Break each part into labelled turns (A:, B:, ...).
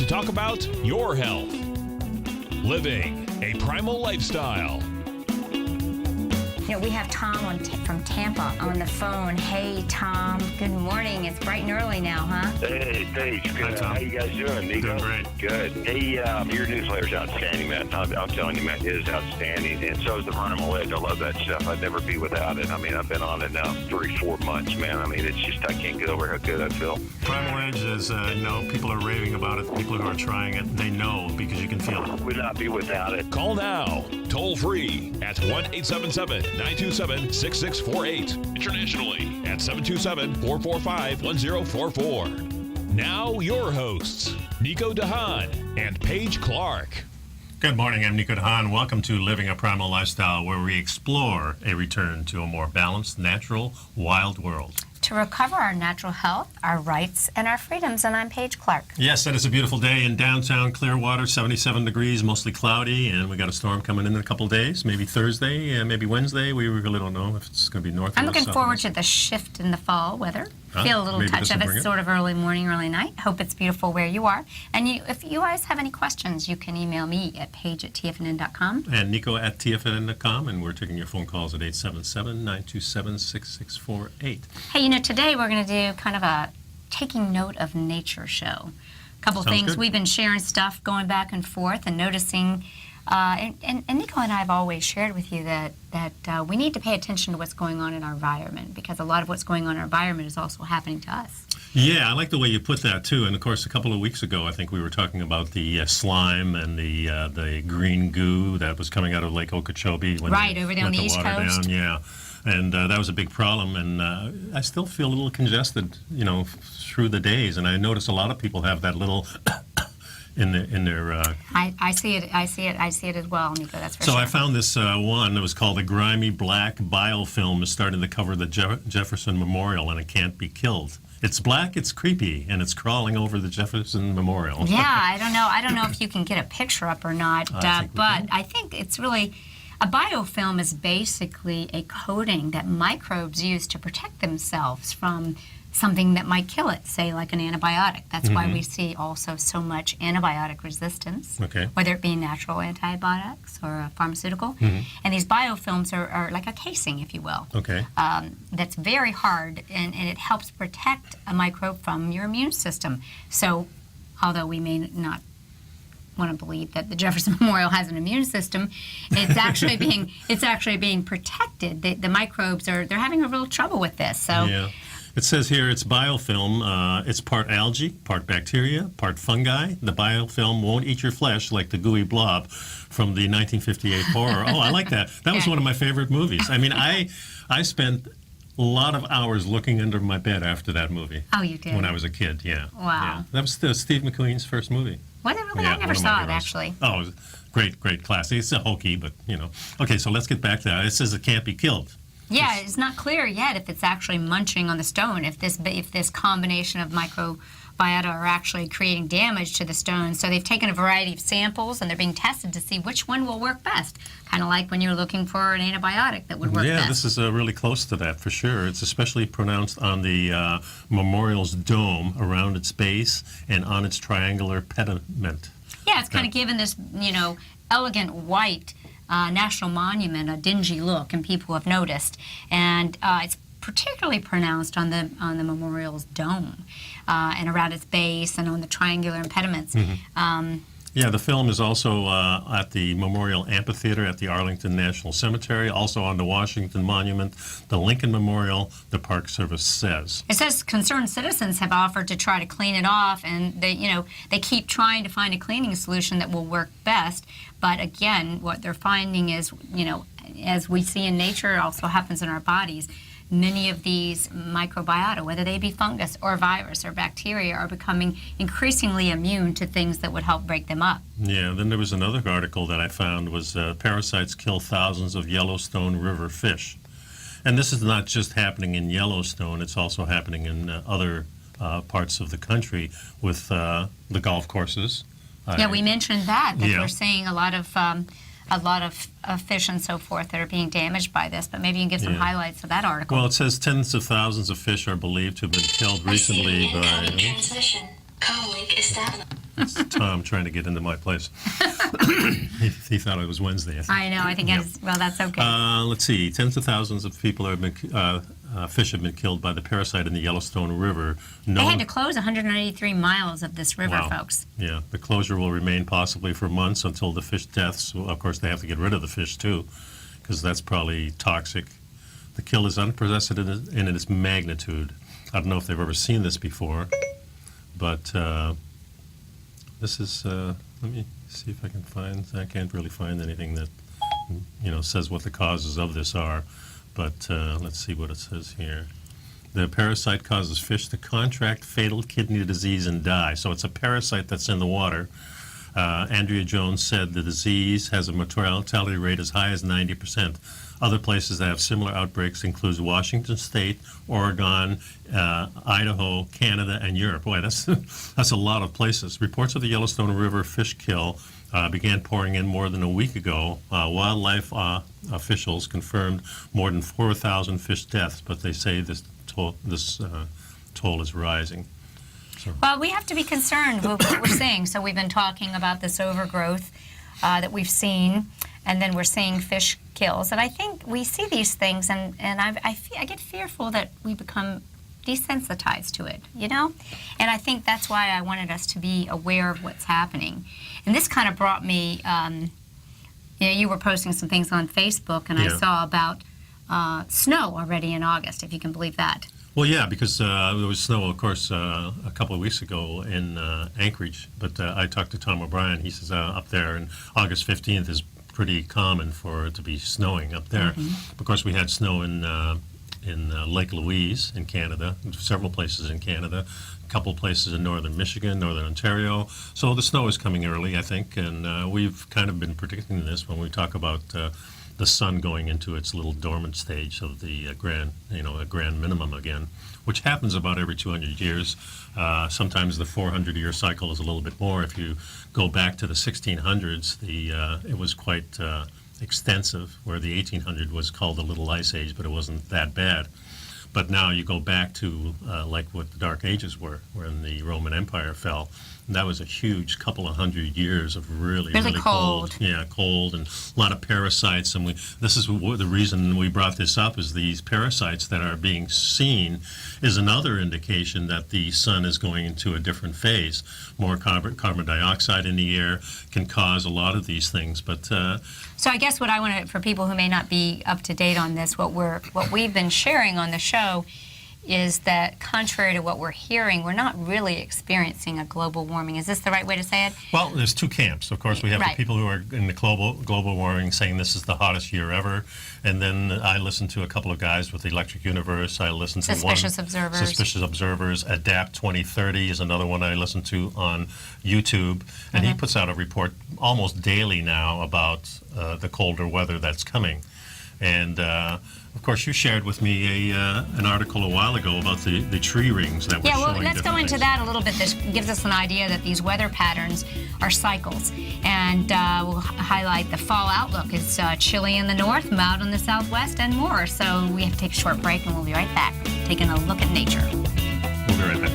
A: to talk about your health. Living a primal lifestyle.
B: You know, we have Tom from Tampa on the phone. Hey, Tom. Good morning. It's bright and early now, huh?
C: Hey, Paige. Good.
D: Hi, Tom.
C: How you guys doing, Nico?
D: Doing great.
C: Good. Hey, your newsletter's outstanding, man. I'm telling you, man, it is outstanding. And so is the Primal Wave. I love that stuff. I'd never be without it. I mean, I've been on it now 3-4 months, man. I mean, it's just, I can't get over how good I feel.
D: Primal Edge is, people are raving about it. People who are trying it, they know because you can feel it.
C: Would not be without it.
A: Call now, toll free at 1-877-927-6648. Internationally at 727-445-1044. Now your hosts, Nico Haan and Paige Clarke.
D: Good morning, I'm Nico Haan. Welcome to Living a Primal Lifestyle, where we explore a return to a more balanced, natural, wild world.
B: To recover our natural health, our rights, and our freedoms, and I'm Paige Clarke.
D: Yes, it is a beautiful day in downtown Clearwater, 77 degrees, mostly cloudy, and we got a storm coming in a couple of days, maybe Thursday, maybe Wednesday. We really don't know if it's going to be north or
B: I'm looking
D: south
B: forward to the shift in the fall weather. Feel a little
D: maybe
B: touch
D: this
B: of
D: will
B: it,
D: bring
B: sort of early morning, early night. Hope it's beautiful where you are. And if you guys have any questions, you can email me at paige@tfnn.com.
D: And Nico at TFNN.com, and we're taking your phone calls at 877-927-6648.
B: Hey, today we're going to do kind of a taking note of nature show. A couple
D: Sounds
B: things.
D: good.
B: We've been sharing stuff, going back and forth, and noticing. And Nico and I have always shared with you that we need to pay attention to what's going on in our environment, because a lot of what's going on in our environment is also happening to us.
D: Yeah, I like the way you put that too. And of course, a couple of weeks ago, I think we were talking about the slime and the green goo that was coming out of Lake Okeechobee when
B: Right,
D: they
B: over there on
D: let
B: the East
D: water
B: Coast.
D: down. Yeah, and that was a big problem. And I still feel a little congested, through the days. And I notice a lot of people have that little in their.
B: I see it as well, Nico. That's for
D: So
B: sure.
D: I found this one that was called the grimy black biofilm is starting to cover the Jefferson Memorial, and it can't be killed. It's black, it's creepy, and it's crawling over the Jefferson Memorial.
B: Yeah, I don't know if you can get a picture up or not, but I think it's really. A biofilm is basically a coating that microbes use to protect themselves from something that might kill it, say like an antibiotic. That's why we see also so much antibiotic resistance, whether it be natural antibiotics or a pharmaceutical. And these biofilms are like a casing, if you will. That's very hard, and it helps protect a microbe from your immune system. So although we may not want to believe that the Jefferson Memorial has an immune system, it's actually being protected. The microbes they're having a real trouble with this. So.
D: Yeah. It says here it's biofilm. It's part algae, part bacteria, part fungi. The biofilm won't eat your flesh like the gooey blob from the 1958 horror. Oh, I like that. That was one of my favorite movies. I mean, I spent a lot of hours looking under my bed after that movie.
B: Oh, you did?
D: When I was a kid, yeah.
B: Wow.
D: Yeah. That was Steve McQueen's first movie.
B: Was it really?
D: Yeah,
B: I never saw it, actually.
D: Oh, it was great classic. It's a hokey, but, Okay, so let's get back to that. It says it can't be killed.
B: Yeah, it's not clear yet if it's actually munching on the stone, if this combination of microbiota are actually creating damage to the stone. So they've taken a variety of samples, and they're being tested to see which one will work best. Kind of like when you're looking for an antibiotic that would work best.
D: Yeah, this is really close to that for sure. It's especially pronounced on the memorial's dome, around its base, and on its triangular pediment.
B: Yeah, it's kind of given this, elegant white national monument a dingy look, and people have noticed. And it's particularly pronounced on the memorial's dome and around its base and on the triangular impediments.
D: Yeah, the film is also at the Memorial Amphitheater at the Arlington National Cemetery, also on the Washington Monument, the Lincoln Memorial, the Park Service says.
B: It says concerned citizens have offered to try to clean it off, and they keep trying to find a cleaning solution that will work best. But again, what they're finding is, as we see in nature, it also happens in our bodies. Many of these microbiota, whether they be fungus or virus or bacteria, are becoming increasingly immune to things that would help break them up.
D: Yeah, then there was another article that I found was parasites kill thousands of Yellowstone River fish. And this is not just happening in Yellowstone, it's also happening in other parts of the country with the golf courses.
B: Yeah, we mentioned that
D: Yeah.
B: we're seeing a lot of fish and so forth that are being damaged by this, but maybe you can give some highlights of that article.
D: Well, it says tens of thousands of fish are believed to have been killed recently by...
E: Transmission. Comlink established.
D: It's Tom trying to get into my place. he thought it was Wednesday.
B: I know. I think well, that's okay.
D: Let's see. Tens of thousands of people have been fish have been killed by the parasite in the Yellowstone River.
B: They had to close 193 miles of this river,
D: Wow.
B: folks.
D: Yeah, the closure will remain possibly for months until the fish deaths. Well, of course, they have to get rid of the fish too, because that's probably toxic. The kill is unprecedented in its magnitude. I don't know if they've ever seen this before, but this is. Let me see if I can find. I can't really find anything that says what the causes of this are. But let's see what it says here. The parasite causes fish to contract fatal kidney disease and die. So it's a parasite that's in the water. Andrea Jones said the disease has a mortality rate as high as 90%. Other places that have similar outbreaks include Washington State, Oregon, Idaho, Canada, and Europe. Boy, that's a lot of places. Reports of the Yellowstone River fish kill began pouring in more than a week ago. Wildlife officials confirmed more than 4,000 fish deaths, but they say this toll is rising.
B: Well, we have to be concerned with what we're seeing. So we've been talking about this overgrowth that we've seen, and then we're seeing fish kills. And I think we see these things, and I get fearful that we become desensitized to it, And I think that's why I wanted us to be aware of what's happening. And this kind of brought me, you were posting some things on Facebook, and I saw about snow already in August, if you can believe that.
D: Well, yeah, because there was snow, of course, a couple of weeks ago in Anchorage. But I talked to Tom O'Brien. He says up there, and August 15th is pretty common for it to be snowing up there. Mm-hmm. Of course, we had snow in Lake Louise in Canada, several places in Canada, a couple places in northern Michigan, northern Ontario. So the snow is coming early, I think, and we've kind of been predicting this when we talk about the sun going into its little dormant stage of the a grand minimum again, which happens about every 200 years. Sometimes the 400-year cycle is a little bit more. If you go back to the 1600s, it was quite extensive, where the 1800 was called the Little Ice Age, but it wasn't that bad. But now you go back to like what the Dark Ages were, when the Roman Empire fell. And that was a huge couple of 100 years of really cold. Yeah, cold, and a lot of parasites. And this is the reason we brought this up, is these parasites that are being seen is another indication that the sun is going into a different phase. More carbon dioxide in the air can cause a lot of these things. But
B: so I guess what I want to, for people who may not be up to date on this, what we've been sharing on the show is that, contrary to what we're hearing, we're not really experiencing a global warming. Is this the right way to say it?
D: Well, there's two camps. Of course, we have the people who are in the global warming saying this is the hottest year ever. And then I listen to a couple of guys with the Electric Universe. I listen to
B: Suspicious
D: Observers. Adapt 2030 is another one I listen to on YouTube. And he puts out a report almost daily now about the colder weather that's coming. And of course, you shared with me an article a while ago about the tree rings that were showing.
B: Yeah, well, let's go into that a little bit. This gives us an idea that these weather patterns are cycles. And we'll highlight the fall outlook. It's chilly in the north, mild in the southwest, and more. So we have to take a short break, and we'll be right back, taking a look at nature.
D: We'll be right back.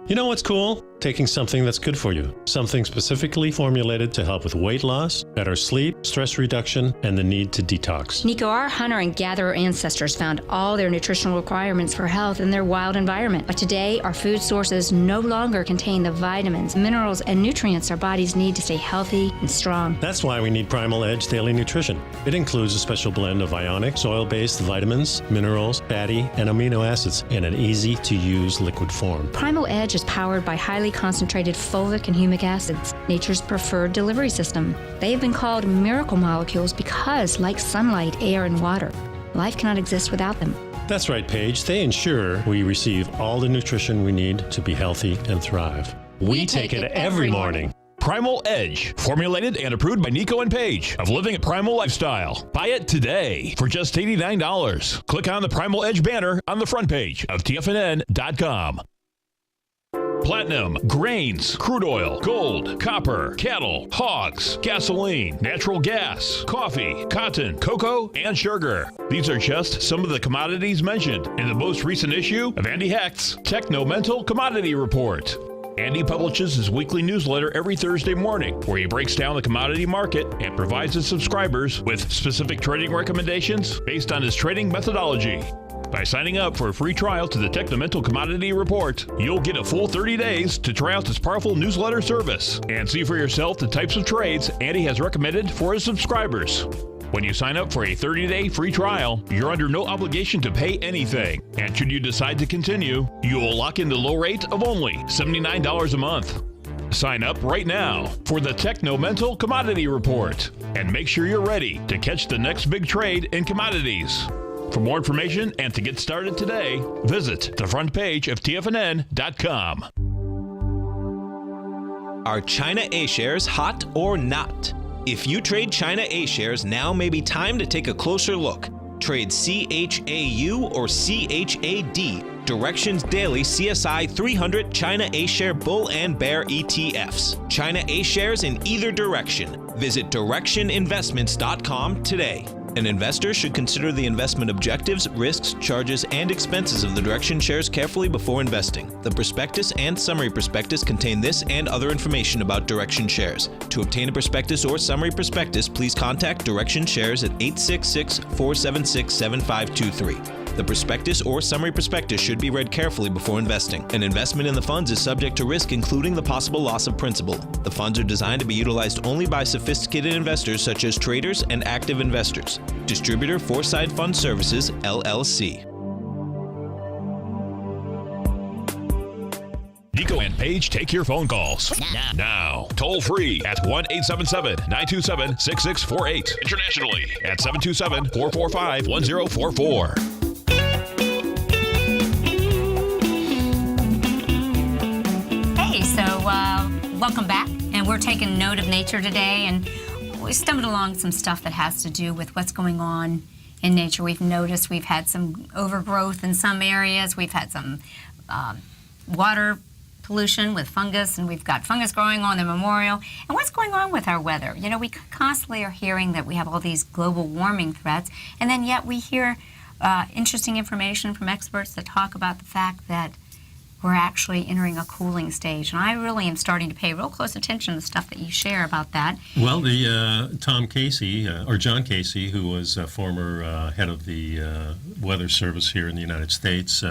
D: You know what's cool? Taking something that's good for you. Something specifically formulated to help with weight loss, better sleep, stress reduction, and the need to detox.
E: Nico, our hunter and gatherer ancestors found all their nutritional requirements for health in their wild environment. But today, our food sources no longer contain the vitamins, minerals, and nutrients our bodies need to stay healthy and strong.
D: That's why we need Primal Edge Daily Nutrition. It includes a special blend of ionic, soil-based vitamins, minerals, fatty, and amino acids in an easy-to-use liquid form.
E: Primal Edge is powered by highly concentrated fulvic and humic acids, nature's preferred delivery system. They have been called miracle molecules because, like sunlight, air, and water, life cannot exist without them.
D: That's right, Paige. They ensure we receive all the nutrition we need to be healthy and thrive. We take it every morning.
A: Primal Edge, formulated and approved by Nico and Paige of Living a Primal Lifestyle. Buy it today for just $89. Click on the Primal Edge banner on the front page of TFNN.com. platinum, grains, crude oil, gold, copper, cattle, hogs, gasoline, natural gas, coffee, cotton, cocoa, and sugar. These are just some of the commodities mentioned in the most recent issue of Andy Hecht's Techno-Mental Commodity Report. Andy publishes his weekly newsletter every Thursday morning, where he breaks down the commodity market and provides his subscribers with specific trading recommendations based on his trading methodology. By signing up for a free trial to the Techno-Mental Commodity Report, you'll get a full 30 days to try out this powerful newsletter service and see for yourself the types of trades Andy has recommended for his subscribers. When you sign up for a 30-day free trial, you're under no obligation to pay anything. And should you decide to continue, you will lock in the low rate of only $79 a month. Sign up right now for the Techno-Mental Commodity Report and make sure you're ready to catch the next big trade in commodities. For more information and to get started today, visit the front page of TFNN.com.
F: Are China A shares hot or not? If you trade China A shares, now may be time to take a closer look. Trade CHAU or CHAD, Directions Daily CSI 300 China A share Bull and Bear ETFs. China A shares in either direction. Visit directioninvestments.com today. An investor should consider the investment objectives, risks, charges, and expenses of the Direction shares carefully before investing. The prospectus and summary prospectus contain this and other information about Direction shares. To obtain a prospectus or summary prospectus, please contact Direction shares at 866-476-7523. The prospectus or summary prospectus should be read carefully before investing. An investment in the funds is subject to risk, including the possible loss of principal. The funds are designed to be utilized only by sophisticated investors such as traders and active investors. Distributor Foreside Fund Services, LLC.
A: Nico and Paige take your phone calls now. Toll free at 1-877-927-6648. Internationally at 727-445-1044.
B: Welcome back, and we're taking note of nature today, and we stumbled along some stuff that has to do with what's going on in nature. We've noticed we've had some overgrowth in some areas. We've had some water pollution with fungus, and we've got fungus growing on the memorial. And what's going on with our weather? You know, we constantly are hearing that we have all these global warming threats, and then yet we hear interesting information from experts that talk about the fact that we're actually entering a cooling stage. And I really am starting to pay real close attention to the stuff that you share about that.
D: Well, the Tom Casey, or John Casey, who was a former head of the Weather Service here in the United States,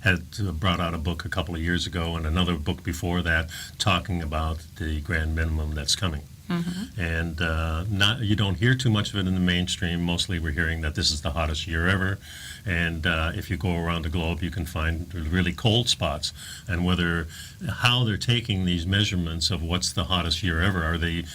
D: had brought out a book a couple of years ago and another book before that talking about the grand minimum that's coming. Mm-hmm. And you don't hear too much of it in the mainstream. Mostly we're hearing that this is the hottest year ever. And if you go around the globe, you can find really cold spots. And how they're taking these measurements of what's the hottest year ever. Are they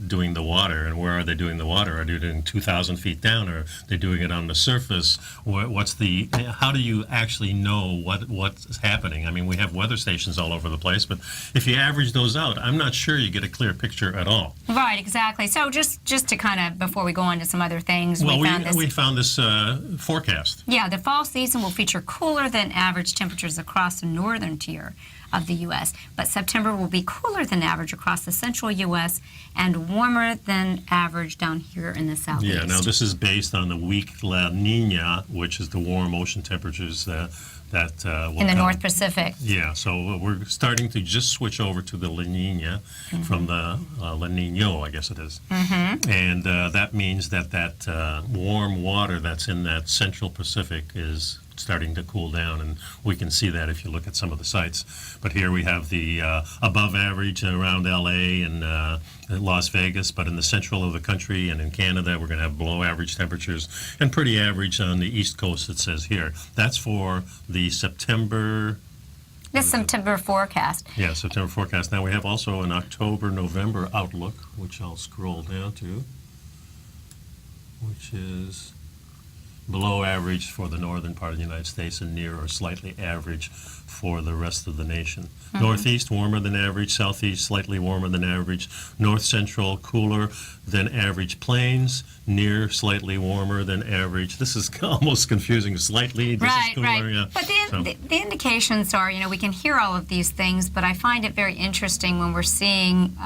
D: doing the water? And where are they doing the water? Are they doing 2,000 feet down? Or are they doing it on the surface? How do you actually know what's happening? I mean, we have weather stations all over the place, but if you average those out, I'm not sure you get a clear picture at all.
B: Right, exactly. So just to kind of, before we go on to some other things,
D: we found this forecast.
B: Yeah, the fall season will feature cooler than average temperatures across the northern tier of the U.S., but September will be cooler than average across the central U.S. and warmer than average down here in the southeast.
D: Yeah, now this is based on the weak La Nina, which is the warm ocean temperatures that will
B: in the
D: come.
B: North Pacific.
D: Yeah, so we're starting to just switch over to the La Nina from the La Nino, I guess it is. Mm-hmm. And that means that warm water that's in that central Pacific is starting to cool down, and we can see that if you look at some of the sites. But here we have the above average around LA and Las Vegas, but in the central of the country and in Canada, we're going to have below average temperatures and pretty average on the East Coast, it says here. That's for the September...
B: This September forecast.
D: Yeah, September forecast. Now we have also an October-November outlook, which I'll scroll down to, which is below average for the northern part of the United States and near or slightly average for the rest of the nation. Northeast, warmer than average. Southeast, slightly warmer than average. North Central, cooler than average. Plains, near, slightly warmer than average. This is almost confusing. Slightly, this is cooler.
B: Right.
D: Yeah.
B: But the indications are, we can hear all of these things, but I find it very interesting when we're seeing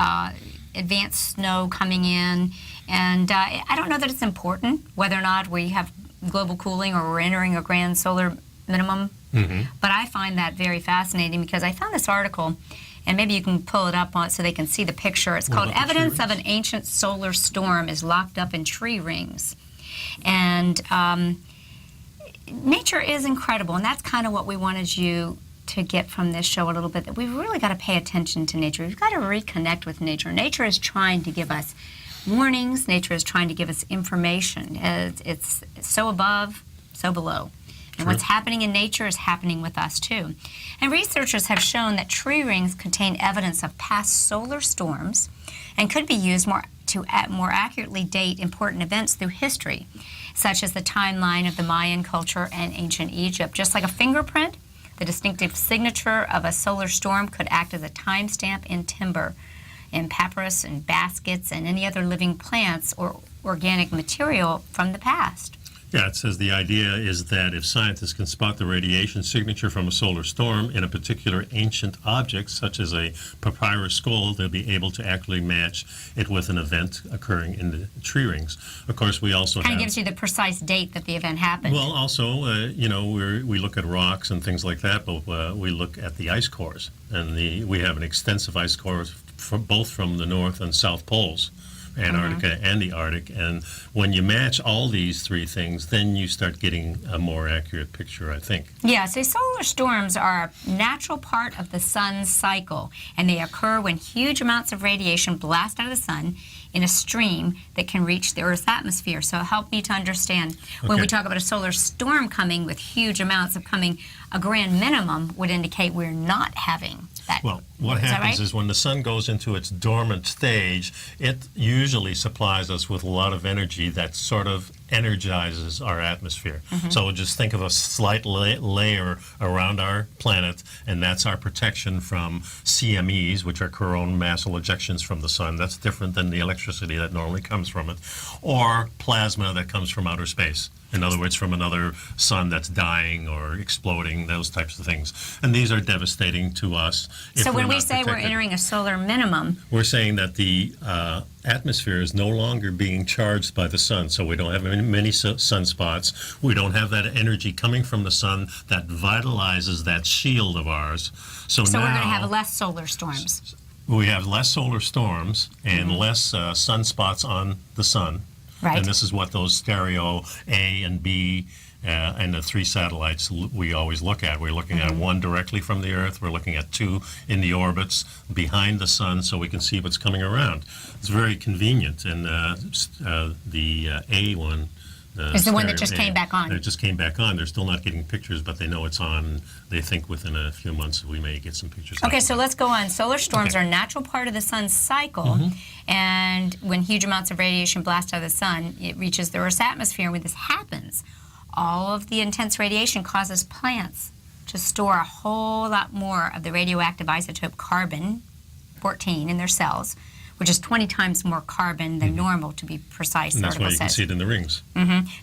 B: advanced snow coming in. And I don't know that it's important whether or not we have global cooling or we're entering a grand solar minimum. But I find that very fascinating because I found this article, and maybe you can pull it up on so they can see the picture. It's called Evidence of an Ancient Solar Storm is Locked Up in Tree Rings. And nature is incredible, and that's kind of what we wanted you to get from this show a little bit, that we've really got to pay attention to nature. We've got to reconnect with nature. Nature is trying to give us warnings. Nature is trying to give us information. It's so above, so below. And what's happening in nature is happening with us too. And researchers have shown that tree rings contain evidence of past solar storms and could be used to more accurately date important events through history, such as the timeline of the Mayan culture and ancient Egypt. Just like a fingerprint, the distinctive signature of a solar storm could act as a timestamp in timber, in papyrus and baskets and any other living plants or organic material from the past.
D: Yeah, it says the idea is that if scientists can spot the radiation signature from a solar storm in a particular ancient object, such as a papyrus scroll, they'll be able to accurately match it with an event occurring in the tree rings. Of course, we also
B: kind of gives you the precise date that the event happened.
D: Well, also, we look at rocks and things like that, but we look at the ice cores, and we have an extensive ice cores both from the North and South poles. Antarctica and the Arctic, and when you match all these three things, then you start getting a more accurate picture, I think.
B: Yeah, so solar storms are a natural part of the sun's cycle, and they occur when huge amounts of radiation blast out of the sun in a stream that can reach the Earth's atmosphere. So help me to understand, when we talk about a solar storm coming with huge amounts of coming, a grand minimum would indicate we're not having that.
D: Well, what happens is when the sun goes into its dormant stage, it usually supplies us with a lot of energy that sort of energizes our atmosphere. So just think of a slight layer around our planet, and that's our protection from CMEs, which are coronal mass ejections from the sun. That's different than the electricity that normally comes from it, or plasma that comes from outer space. In other words, from another sun that's dying or exploding, those types of things. And these are devastating to us.
B: So when we say we're entering a solar minimum,
D: we're saying that the atmosphere is no longer being charged by the sun, so we don't have many sunspots. We don't have that energy coming from the sun that vitalizes that shield of ours. So now
B: we're going to have less solar storms.
D: We have less solar storms and less sunspots on the sun.
B: Right.
D: And this is what those stereo A and B and the three satellites we always look at. We're looking at one directly from the Earth. We're looking at two in the orbits behind the sun so we can see what's coming around. It's very convenient. And the A one
B: is the one that just came back on.
D: It just came back on. They're still not getting pictures, but they know it's on. They think within a few months we may get some pictures.
B: Okay, so let's go on. Solar storms are a natural part of the sun's cycle, and when huge amounts of radiation blast out of the sun, it reaches the Earth's atmosphere. When this happens, all of the intense radiation causes plants to store a whole lot more of the radioactive isotope carbon-14 in their cells, which is 20 times more carbon than normal, to be precise.
D: And that's why you can see it in the rings.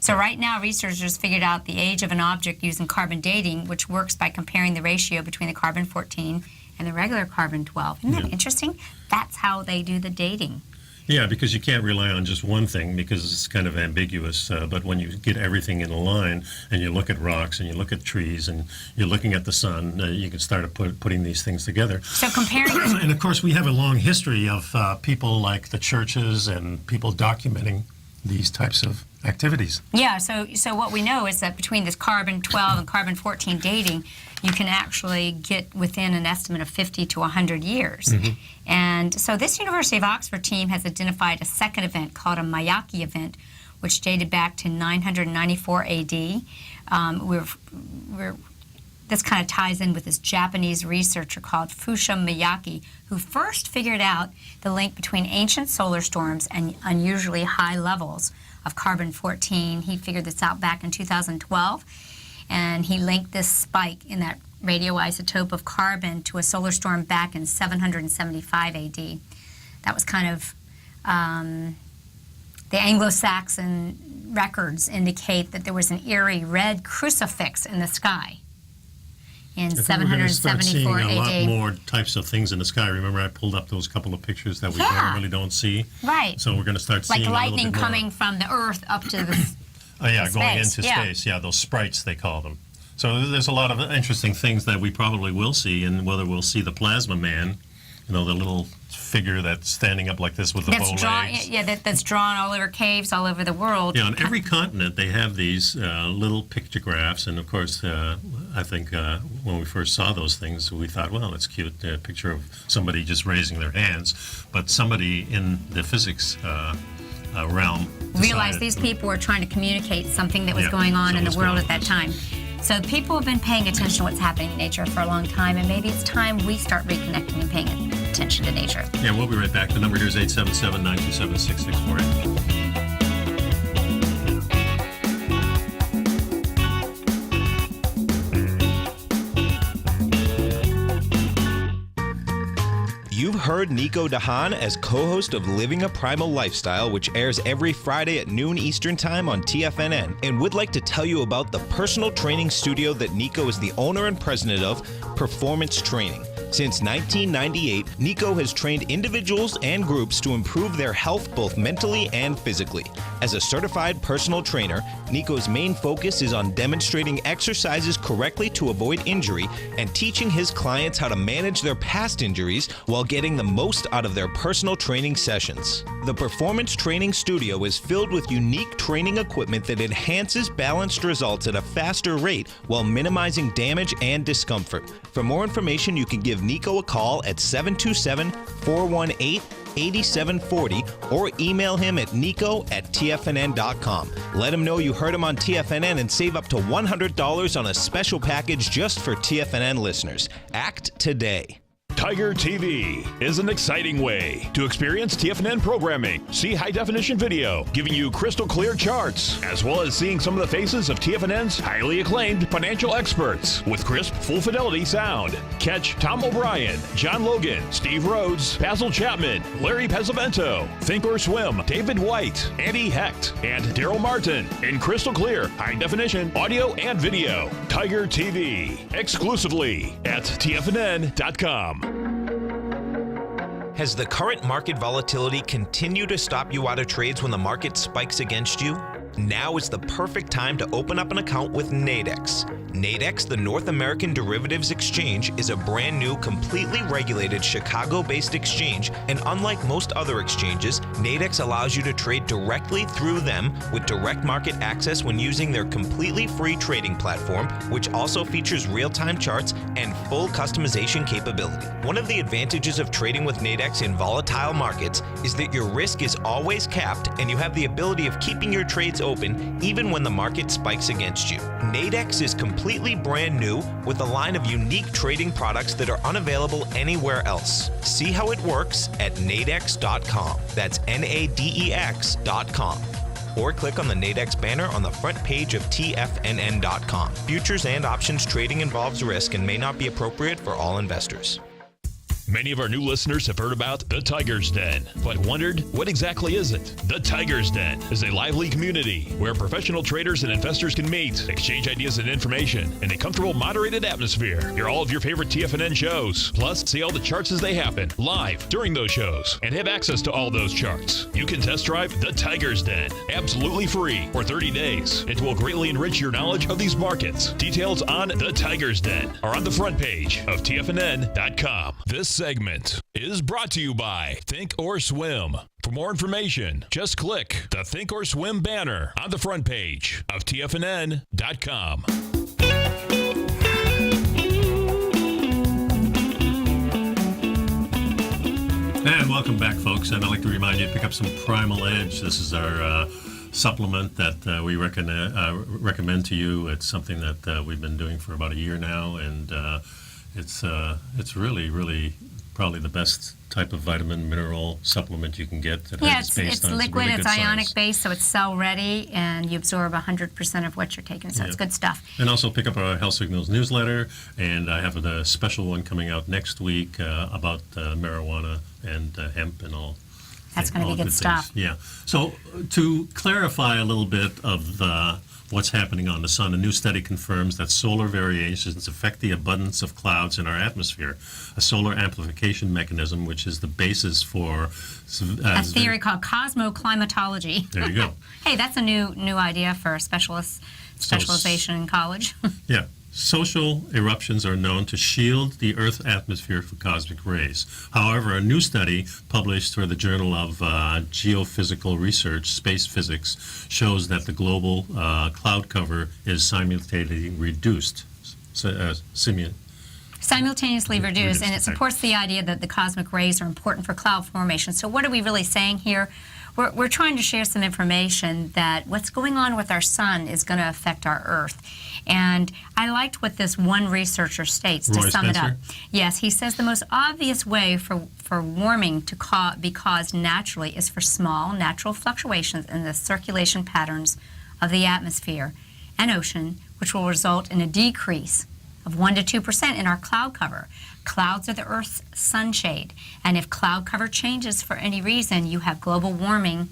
B: So right now, researchers figured out the age of an object using carbon dating, which works by comparing the ratio between the carbon-14 and the regular carbon-12. Isn't that interesting? That's how they do the dating.
D: Yeah, because you can't rely on just one thing because it's kind of ambiguous. But when you get everything in a line and you look at rocks and you look at trees and you're looking at the sun, you can start putting these things together.
B: So comparing...
D: And of course, we have a long history of people like the churches and people documenting these types of activities.
B: Yeah, so what we know is that between this carbon-12 and carbon-14 dating, you can actually get within an estimate of 50 to 100 years. And so this University of Oxford team has identified a second event called a Mayaki event, which dated back to 994 AD. This kind of ties in with this Japanese researcher called Fusha Miyake, who first figured out the link between ancient solar storms and unusually high levels of carbon-14. He figured this out back in 2012, and he linked this spike in that radioisotope of carbon to a solar storm back in 775 AD. That was kind of the Anglo-Saxon records indicate that there was an eerie red crucifix in the sky in 774
D: AD.
B: AD.
D: A lot more types of things in the sky. Remember, I pulled up those couple of pictures that we normally don't see.
B: Right.
D: So we're going to start seeing
B: like lightning
D: a little bit
B: coming
D: more.
B: from the Earth up to the
D: going into
B: Yeah.
D: space. Yeah, those sprites they call them. So there's a lot of interesting things that we probably will see, and whether we'll see the plasma man, the little figure that's standing up like this with the bow legs.
B: That's drawn all over caves all over the world.
D: Yeah, on every continent they have these little pictographs, and of course, I think when we first saw those things, we thought, well, it's cute, a picture of somebody just raising their hands, but somebody in the physics realm
B: realized these people were trying to communicate something that was going on in the world at that time. So people have been paying attention to what's happening in nature for a long time, and maybe it's time we start reconnecting and paying attention to nature.
D: Yeah, we'll be right back. The number here is 877-927-6648.
F: You've heard Nico Haan as co-host of Living a Primal Lifestyle, which airs every Friday at noon Eastern Time on TFNN, and would like to tell you about the personal training studio that Nico is the owner and president of, Performance Training. Since 1998, Nico has trained individuals and groups to improve their health both mentally and physically. As a certified personal trainer, Nico's main focus is on demonstrating exercises correctly to avoid injury and teaching his clients how to manage their past injuries while getting the most out of their personal training sessions. The Performance Training Studio is filled with unique training equipment that enhances balanced results at a faster rate while minimizing damage and discomfort. For more information, you can give Nico a call at 727-418-8740 or email him at nico@tfnn.com. Let him know you heard him on TFNN and save up to $100 on a special package just for TFNN listeners. Act today.
A: Tiger TV is an exciting way to experience TFNN programming. See high-definition video, giving you crystal clear charts, as well as seeing some of the faces of TFNN's highly acclaimed financial experts with crisp, full-fidelity sound. Catch Tom O'Brien, John Logan, Steve Rhodes, Basil Chapman, Larry Pesavento, Think or Swim, David White, Andy Hecht, and Daryl Martin in crystal clear, high-definition audio and video. Tiger TV, exclusively at TFNN.com.
F: Has the current market volatility continued to stop you out of trades when the market spikes against you? Now is the perfect time to open up an account with Nadex. Nadex, the North American Derivatives Exchange, is a brand new, completely regulated Chicago-based exchange, and unlike most other exchanges, Nadex allows you to trade directly through them with direct market access when using their completely free trading platform, which also features real-time charts and full customization capability. One of the advantages of trading with Nadex in volatile markets is that your risk is always capped and you have the ability of keeping your trades open even when the market spikes against you. Nadex is completely brand new with a line of unique trading products that are unavailable anywhere else. See how it works at nadex.com. That's NADEX.com. Or click on the Nadex banner on the front page of TFNN.com. Futures and options trading involves risk and may not be appropriate for all investors.
A: Many of our new listeners have heard about the Tiger's Den, but wondered, what exactly is it? The Tiger's Den is a lively community where professional traders and investors can meet, exchange ideas and information in a comfortable, moderated atmosphere. Hear all of your favorite TFNN shows, plus see all the charts as they happen live during those shows, and have access to all those charts. You can test drive the Tiger's Den absolutely free for 30 days. It will greatly enrich your knowledge of these markets. Details on the Tiger's Den are on the front page of TFNN.com. This segment is brought to you by Think or Swim. For more information, just click the Think or Swim banner on the front page of TFNN.com.
D: And welcome back, folks. And I'd like to remind you to pick up some Primal Edge. This is our supplement that we recommend to you. It's something that we've been doing for about a year now, and It's really probably the best type of vitamin mineral supplement you can get. That
B: Yeah,
D: is based
B: it's
D: on
B: liquid,
D: really
B: it's
D: good
B: ionic
D: science.
B: based, so it's cell ready, and you absorb 100% of what you're taking, so it's good stuff.
D: And also pick up our Health Signals newsletter, and I have a special one coming out next week about marijuana and hemp and all.
B: That's going to
D: all
B: be good
D: things.
B: stuff.
D: Yeah. So to clarify a little bit of what's happening on the sun, a new study confirms that solar variations affect the abundance of clouds in our atmosphere. A solar amplification mechanism, which is the basis for
B: A theory called cosmoclimatology.
D: There you go.
B: Hey, that's a new idea for a specialization in college.
D: Yeah. Social eruptions are known to shield the Earth's atmosphere from cosmic rays. However, a new study published for the Journal of Geophysical Research, Space Physics, shows that the global cloud cover is simultaneously reduced.
B: Simultaneously reduced, and it
D: right.
B: supports the idea that the cosmic rays are important for cloud formation. So what are we really saying here? We're trying to share some information that what's going on with our sun is going to affect our Earth. And I liked what this one researcher states to
D: Roy
B: sum it up.
D: Spencer?
B: Yes, he says the most obvious way for warming to be caused naturally is for small natural fluctuations in the circulation patterns of the atmosphere and ocean, which will result in a decrease of 1 to 2% in our cloud cover. Clouds are the Earth's sunshade, and if cloud cover changes for any reason, you have global warming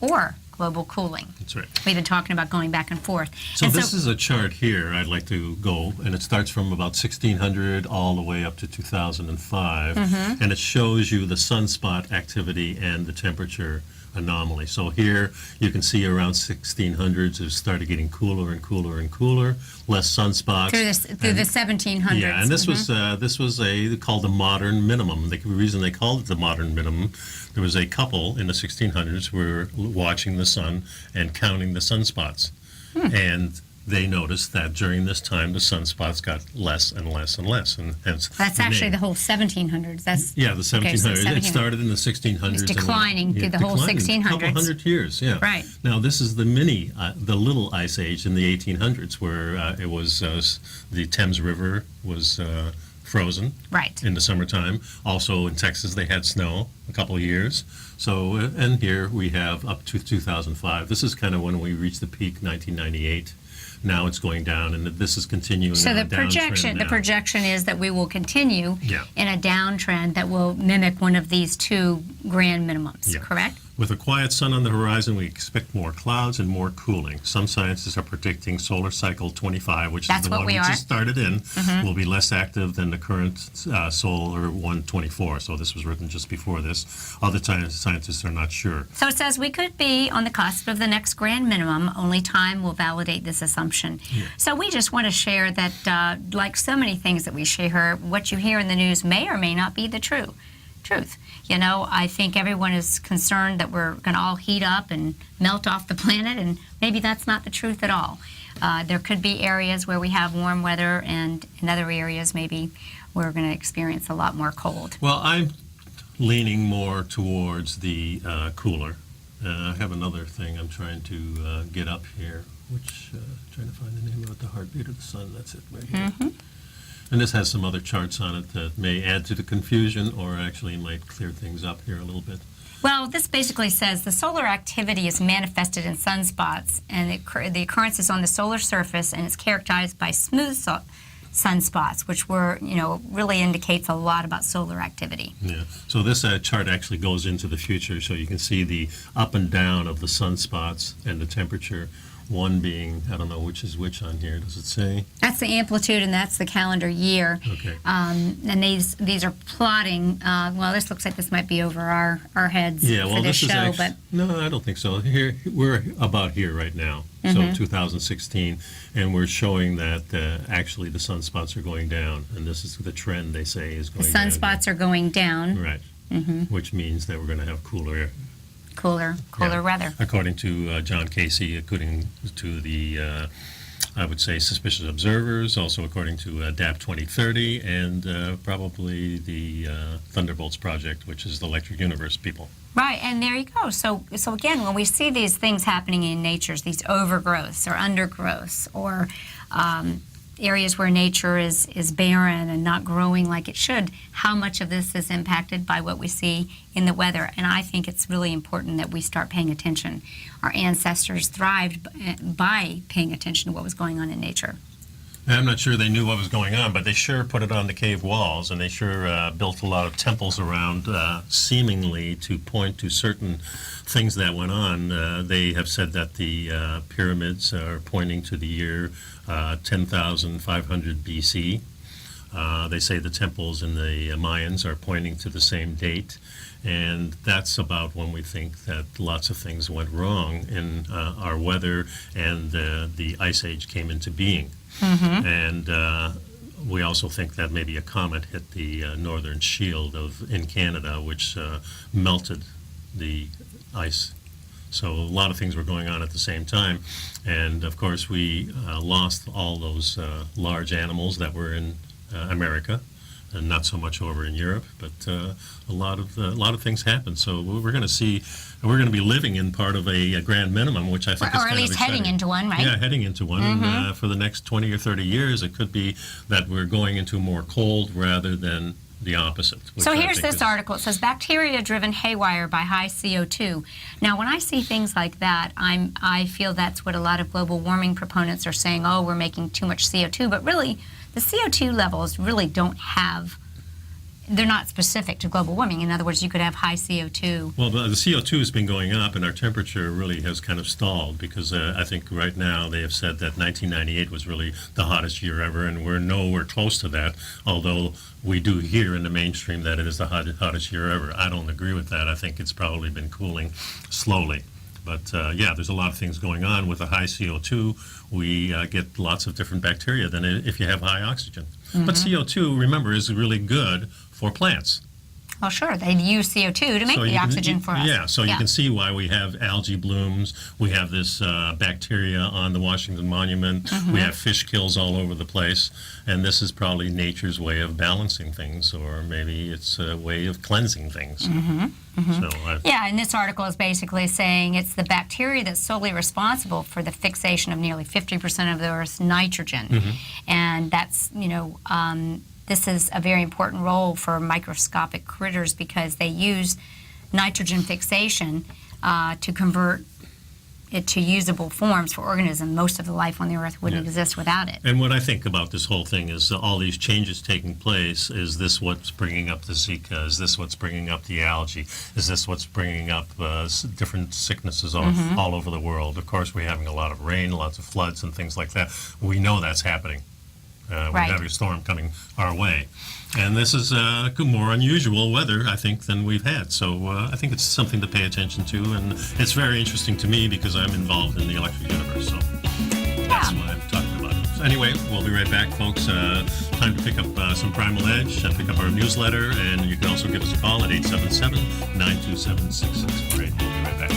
B: or global cooling.
D: That's right.
B: We've been talking about going back and forth.
D: So
B: And
D: this is a chart here I'd like to go, and it starts from about 1600 all the way up to 2005, and it shows you the sunspot activity and the temperature anomaly. So here you can see around 1600s it started getting cooler and cooler and cooler, less sunspots.
B: through the 1700s.
D: Yeah, and this was called the modern minimum. The reason they called it the modern minimum, there was a couple in the 1600s who were watching the sun and counting the sunspots, and they noticed that during this time the sunspots got less and less and less, and hence
B: That's actually the whole 1700s. That's
D: yeah, the 1700s.
B: Okay, so
D: It started in the 1600s.
B: It's declining through the whole
D: declining,
B: 1600s.
D: A couple hundred years, yeah.
B: Right.
D: Now this is the the little ice age in the 1800s, where it was the Thames River was frozen.
B: Right.
D: In the summertime. Also in Texas they had snow a couple of years. So and here we have up to 2005. This is kind of when we reached the peak, 1998. Now it's going down, and this is continuing.
B: So
D: on
B: the
D: a downtrend now.
B: projection is that we will continue
D: Yeah.
B: in a downtrend that will mimic one of these two grand minimums,
D: Yeah.
B: correct?
D: With a quiet sun on the horizon, we expect more clouds and more cooling. Some scientists are predicting solar cycle 25, which
B: That's
D: is the
B: what
D: one
B: we
D: we
B: are.
D: just started in, will be less active than the current solar 124. So this was written just before this. Other scientists are not sure.
B: So it says we could be on the cusp of the next grand minimum. Only time will validate this assumption. So we just want to share that, like so many things that we share, what you hear in the news may or may not be the truth. You know, I think everyone is concerned that we're going to all heat up and melt off the planet, and maybe that's not the truth at all. There could be areas where we have warm weather, and in other areas maybe we're going to experience a lot more cold.
D: Well, I'm leaning more towards the cooler. I have another thing I'm trying to get up here, which trying to find the name of it, the heartbeat of the sun. That's it right here. And this has some other charts on it that may add to the confusion or actually might clear things up here a little bit.
B: Well, this basically says the solar activity is manifested in sunspots, and the occurrence is on the solar surface, and it's characterized by smooth sunspots, which really indicates a lot about solar activity.
D: Yeah. So this chart actually goes into the future, so you can see the up and down of the sunspots and the temperature. One being, I don't know which is which on here. Does it say?
B: That's the amplitude, and that's the calendar year.
D: Okay.
B: And these are plotting. Well, this looks like this might be over our heads
D: Yeah. Well,
B: for this
D: this
B: show,
D: is
B: but
D: no, I don't think so. Here we're about here right now. So 2016, and we're showing that actually the sunspots are going down, and this is the trend they say is
B: the
D: going down.
B: sunspots are going down.
D: Right. Which means that we're going to have cooler
B: Cooler
D: Yeah.
B: weather.
D: According to John Casey, according to the, I would say, suspicious observers, also according to DAP 2030, and probably the Thunderbolts Project, which is the Electric Universe people.
B: Right, and there you go. So again, when we see these things happening in nature, these overgrowths or undergrowths or areas where nature is barren and not growing like it should, how much of this is impacted by what we see in the weather. And I think it's really important that we start paying attention. Our ancestors thrived by paying attention to what was going on in nature.
D: I'm not sure they knew what was going on, but they sure put it on the cave walls, and they sure built a lot of temples around, seemingly to point to certain things that went on. They have said that the pyramids are pointing to the year 10,500 BC. They say the temples in the Mayans are pointing to the same date, and that's about when we think that lots of things went wrong in our weather, and the Ice Age came into being. Mm-hmm. And we also think that maybe a comet hit the northern shield in Canada, which melted the ice. So a lot of things were going on at the same time. And of course, we lost all those large animals that were in America, and not so much over in Europe. But a lot of things happened. So we're going to be living in part of a grand minimum, which I think is
B: or at least heading into one, right?
D: Yeah, heading into one. Mm-hmm. And for the next 20 or 30 years, it could be that we're going into more cold rather than the opposite.
B: So here's this article. It says, bacteria driven haywire by high CO2. Now, when I see things like that, I feel that's what a lot of global warming proponents are saying, oh, we're making too much CO2. But really, the CO2 levels really they're not specific to global warming. In other words, you could have high CO2.
D: Well, the CO2 has been going up, and our temperature really has kind of stalled, because I think right now they have said that 1998 was really the hottest year ever, and we're nowhere close to that, although we do hear in the mainstream that it is the hottest year ever. I don't agree with that. I think it's probably been cooling slowly. But yeah, there's a lot of things going on. With a high CO2, we get lots of different bacteria than if you have high oxygen. Mm-hmm. But CO2, remember, is really good for plants.
B: Well, sure, they use CO2 to make the oxygen for us.
D: Yeah, so you can see why we have algae blooms. We have this bacteria on the Washington Monument. Mm-hmm. We have fish kills all over the place. And this is probably nature's way of balancing things, or maybe it's a way of cleansing things. Mm-hmm. Mm-hmm.
B: Yeah, and this article is basically saying it's the bacteria that's solely responsible for the fixation of nearly 50% of the Earth's nitrogen. Mm-hmm. And that's, this is a very important role for microscopic critters, because they use nitrogen fixation to convert it to usable forms for organisms. Most of the life on the Earth wouldn't exist without it.
D: And what I think about this whole thing is all these changes taking place. Is this what's bringing up the Zika? Is this what's bringing up the algae? Is this what's bringing up different sicknesses all over the world? Of course, we're having a lot of rain, lots of floods and things like that. We know that's happening. We have a storm coming our way. And this is more unusual weather, I think, than we've had. So I think it's something to pay attention to. And it's very interesting to me because I'm involved in the electric universe. So that's why I'm talking about it. So anyway, we'll be right back, folks. Time to pick up some Primal Edge and pick up our newsletter. And you can also give us a call at 877-927-6648. We'll be right back.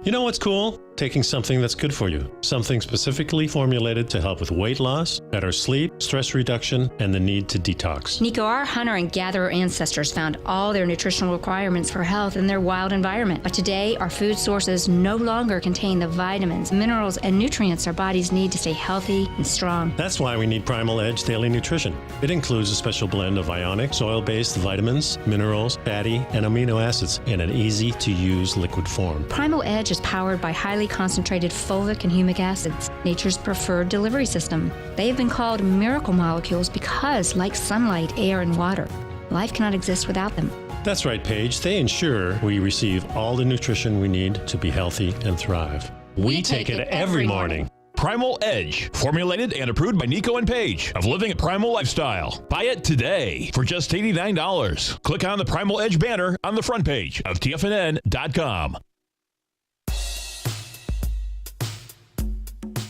D: You know what's cool? Taking something that's good for you. Something specifically formulated to help with weight loss, better sleep, stress reduction, and the need to detox.
E: Nico, our hunter and gatherer ancestors found all their nutritional requirements for health in their wild environment. But today, our food sources no longer contain the vitamins, minerals, and nutrients our bodies need to stay healthy and strong.
G: That's why we need Primal Edge Daily Nutrition. It includes a special blend of ionic, soil-based vitamins, minerals, fatty, and amino acids in an easy-to-use liquid form.
E: Primal Edge is powered by highly concentrated fulvic and humic acids, nature's preferred delivery system. They have been called miracle molecules because, like sunlight, air, and water, life cannot exist without them.
G: That's right, Paige. They ensure we receive all the nutrition we need to be healthy and thrive. We take it every morning.
A: Primal Edge, formulated and approved by Nico and Paige of Living a Primal Lifestyle. Buy it today for just $89. Click on the Primal Edge banner on the front page of TFNN.com.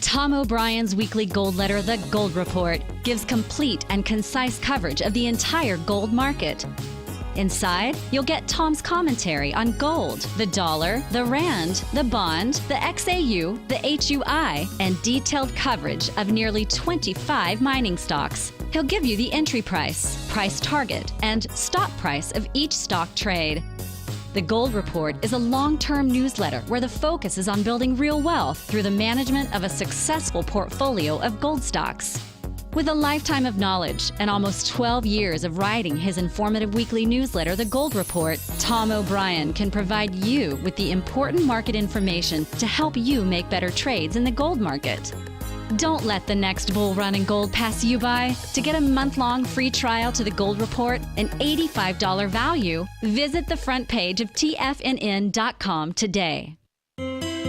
H: Tom O'Brien's weekly gold letter, The Gold Report, gives complete and concise coverage of the entire gold market. Inside, you'll get Tom's commentary on gold, the dollar, the rand, the bond, the XAU, the HUI, and detailed coverage of nearly 25 mining stocks. He'll give you the entry price, price target, and stop price of each stock trade. The Gold Report is a long-term newsletter where the focus is on building real wealth through the management of a successful portfolio of gold stocks. With a lifetime of knowledge and almost 12 years of writing his informative weekly newsletter, The Gold Report, Tom O'Brien can provide you with the important market information to help you make better trades in the gold market. Don't let the next bull run in gold pass you by. To get a month-long free trial to The Gold Report, an $85 value, visit the front page of TFNN.com today.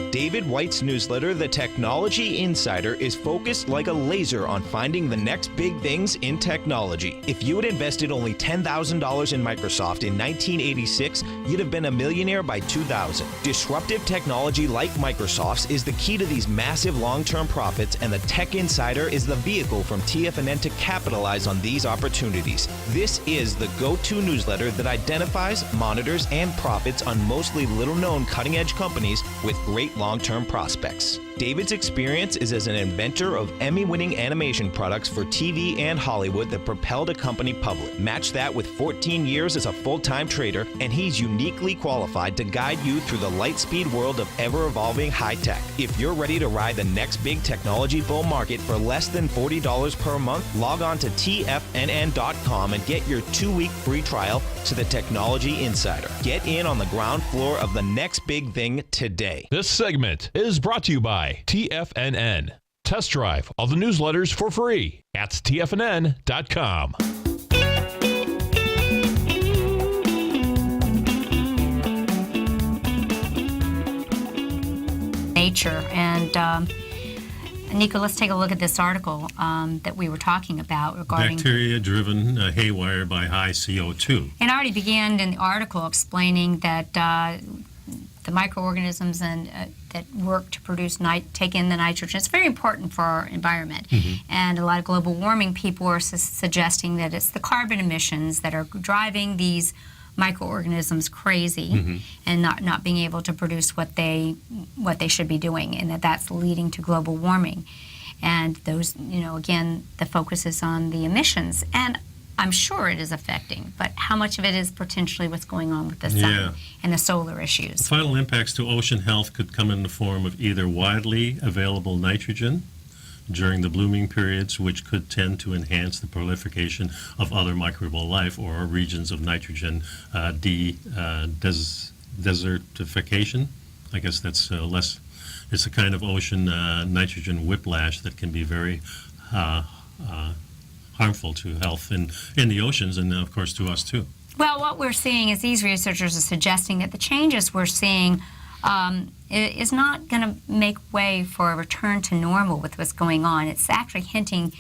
F: David White's newsletter, The Technology Insider, is focused like a laser on finding the next big things in technology. If you had invested only $10,000 in Microsoft in 1986, you'd have been a millionaire by 2000. Disruptive technology like Microsoft's is the key to these massive long-term profits, and the Tech Insider is the vehicle from TFNN to capitalize on these opportunities. This is the go-to newsletter that identifies, monitors, and profits on mostly little-known cutting-edge companies with great long-term prospects. David's experience is as an inventor of Emmy-winning animation products for TV and Hollywood that propelled a company public. Match that with 14 years as a full-time trader, and he's uniquely qualified to guide you through the light-speed world of ever-evolving high-tech. If you're ready to ride the next big technology bull market for less than $40 per month, log on to TFNN.com and get your 2-week free trial to the Technology Insider. Get in on the ground floor of the next big thing today.
A: This segment is brought to you by TFNN. Test drive all the newsletters for free at TFNN.com.
B: Nature. And Nico, let's take a look at this article that we were talking about regarding
D: bacteria-driven haywire by high CO2.
B: And I already began in the article explaining that the microorganisms and that work to produce take in the nitrogen. It's very important for our environment. And a lot of global warming people are suggesting that it's the carbon emissions that are driving these microorganisms crazy and not being able to produce what they should be doing, and that's leading to global warming. And those, again, the focus is on the emissions, and I'm sure it is affecting, but how much of it is potentially what's going on with the sun and the solar issues?
D: The final impacts to ocean health could come in the form of either widely available nitrogen during the blooming periods, which could tend to enhance the proliferation of other microbial life, or regions of nitrogen desertification. I guess that's less. It's a kind of ocean nitrogen whiplash that can be very harmful to health in the oceans, and of course to us too.
B: Well, what we're seeing is these researchers are suggesting that the changes we're seeing is not going to make way for a return to normal with what's going on. It's actually hinting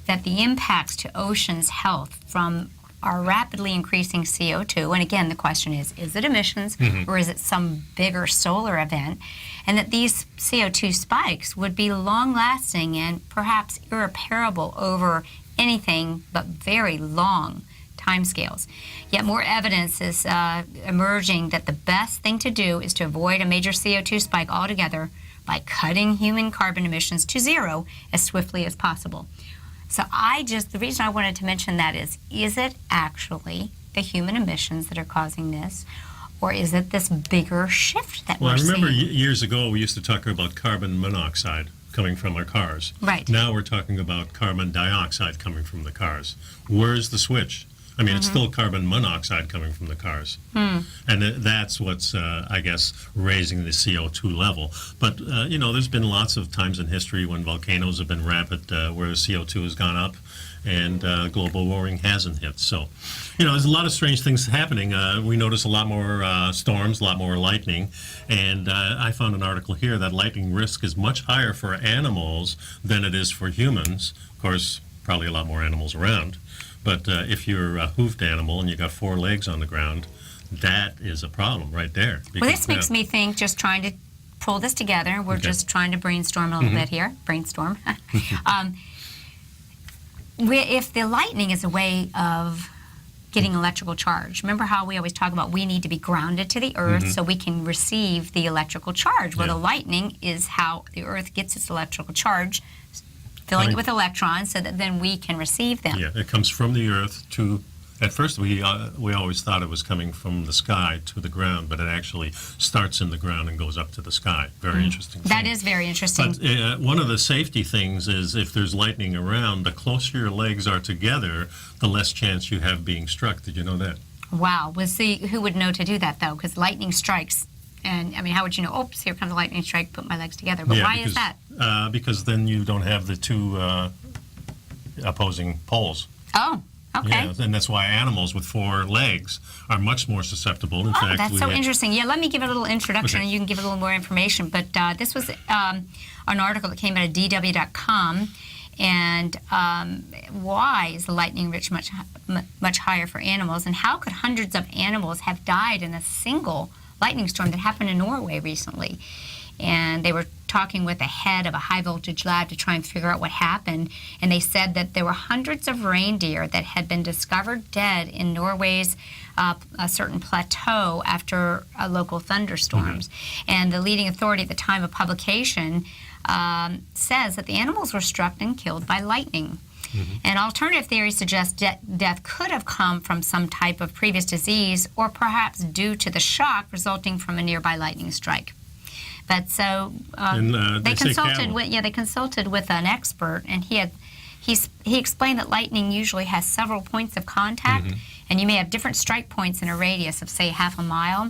B: that the impacts to oceans' health from our rapidly increasing CO2, and again the question is it emissions or is it some bigger solar event, and that these CO2 spikes would be long-lasting and perhaps irreparable over anything but very long timescales. Yet more evidence is emerging that the best thing to do is to avoid a major CO2 spike altogether by cutting human carbon emissions to zero as swiftly as possible. So the reason I wanted to mention that is it actually the human emissions that are causing this, or is it this bigger shift that we're seeing?
D: Well, I remember years ago we used to talk about carbon monoxide coming from our cars.
B: Right.
D: Now we're talking about carbon dioxide coming from the cars. Where's the switch? I mean, it's still carbon monoxide coming from the cars. And that's what's, I guess, raising the CO2 level. But, there's been lots of times in history when volcanoes have been rampant where CO2 has gone up and global warming hasn't hit. So, there's a lot of strange things happening. We notice a lot more storms, a lot more lightning. And I found an article here that lightning risk is much higher for animals than it is for humans. Of course, probably a lot more animals around. But if you're a hoofed animal and you got 4 legs on the ground, that is a problem right there. Because,
B: well, this makes me think, just trying to pull this together, we're just trying to brainstorm a little bit here. Brainstorm. If the lightning is a way of getting electrical charge, remember how we always talk about we need to be grounded to the earth so we can receive the electrical charge? Well, the lightning is how the earth gets its electrical charge filling it with electrons so that then we can receive them.
D: Yeah, it comes from the Earth to. At first, we always thought it was coming from the sky to the ground, but it actually starts in the ground and goes up to the sky. Very interesting.
B: That is very interesting.
D: But one of the safety things is if there's lightning around, the closer your legs are together, the less chance you have being struck. Did you know that?
B: Wow. We'll see who would know to do that, though, because lightning strikes. And, I mean, how would you know, oops, here comes a lightning strike, put my legs together. But why is that?
D: Because then you don't have the two opposing poles.
B: Oh. Okay.
D: Yeah, and that's why animals with 4 legs are much more susceptible. In fact,
B: that's so interesting. Yeah, let me give it a little introduction, and you can give it a little more information. But this was an article that came out of DW.com, and why is the lightning rich much higher for animals, and how could hundreds of animals have died in a single lightning storm that happened in Norway recently? And they were talking with the head of a high-voltage lab to try and figure out what happened, and they said that there were hundreds of reindeer that had been discovered dead in Norway's a certain plateau after local thunderstorms. And the leading authority at the time of publication says that the animals were struck and killed by lightning. An alternative theory suggests death could have come from some type of previous disease or perhaps due to the shock resulting from a nearby lightning strike. But so they consulted with an expert, and he explained that lightning usually has several points of contact, and you may have different strike points in a radius of, say, half a mile.